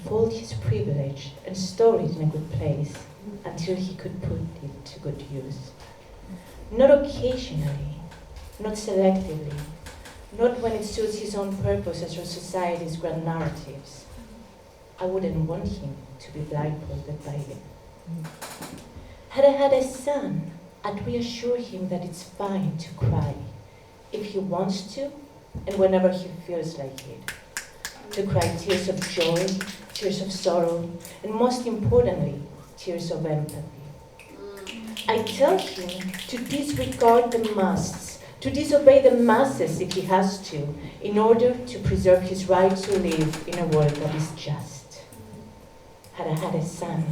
unfold his privilege and store it in a good place until he could put it to good use. Not occasionally, not selectively, not when it suits his own purposes or society's grand narratives. I wouldn't want him to be blindfolded by it. Had I had a son, I'd reassure him that it's fine to cry if he wants to and whenever he feels like it. To cry tears of joy, tears of sorrow, and most importantly, tears of empathy. I tell him to disregard the musts, to disobey the masses if he has to, in order to preserve his right to live in a world that is just. Had I had a son,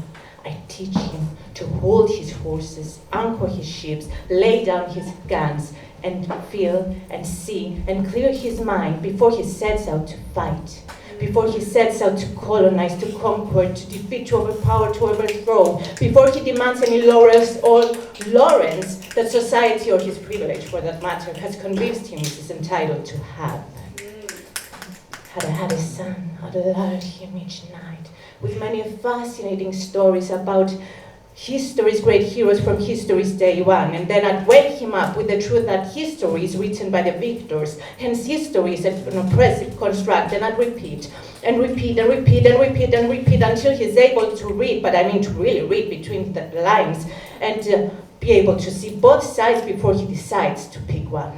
I'd teach him to hold his horses, anchor his ships, lay down his guns, and feel and see and clear his mind before he sets out to fight, before he sets out to colonize, to conquer, to defeat, to overpower, to overthrow, before he demands any laurels or laurels that society or his privilege, for that matter, has convinced him he is entitled to have. Had I had a son, I'd lull him each night with many fascinating stories about history's great heroes from history's day one, and then I'd wake him up with the truth that history is written by the victors, hence history is an oppressive construct, and I'd repeat and repeat and repeat and repeat and repeat until he's able to read, but I mean to really read between the lines, and be able to see both sides before he decides to pick one.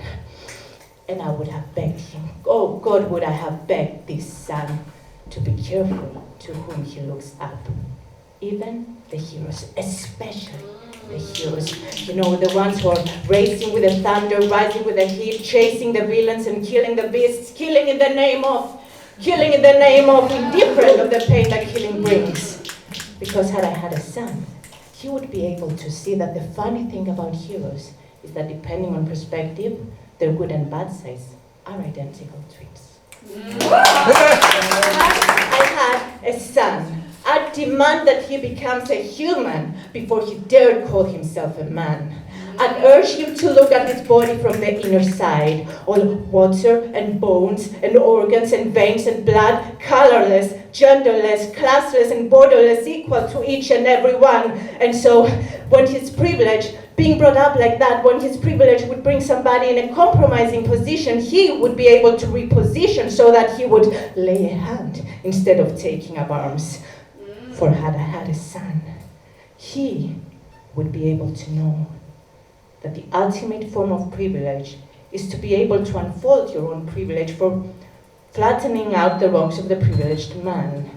And I would have begged him, oh God, would I have begged this son to be careful to whom he looks up. Even the heroes, especially the heroes, the ones who are racing with the thunder, rising with the heat, chasing the villains and killing the beasts, killing in the name of, indifferent of the pain that killing brings. Because had I had a son, he would be able to see that the funny thing about heroes is that depending on perspective, their good and bad sides are identical twins. I had a son. I'd demand that he becomes a human before he dared call himself a man. I'd urge him to look at his body from the inner side, all water and bones and organs and veins and blood, colorless, genderless, classless and borderless, equal to each and every one. And so, when his privilege, being brought up like that, when his privilege would bring somebody in a compromising position, he would be able to reposition so that he would lay a hand instead of taking up arms. For had I had a son, he would be able to know that the ultimate form of privilege is to be able to unfold your own privilege for flattening out the wrongs of the privileged man.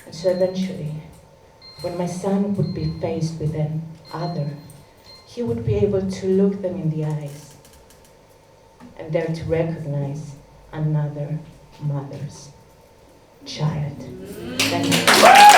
And so eventually, when my son would be faced with an other, he would be able to look them in the eyes and dare to recognize another mother's child. Thank you.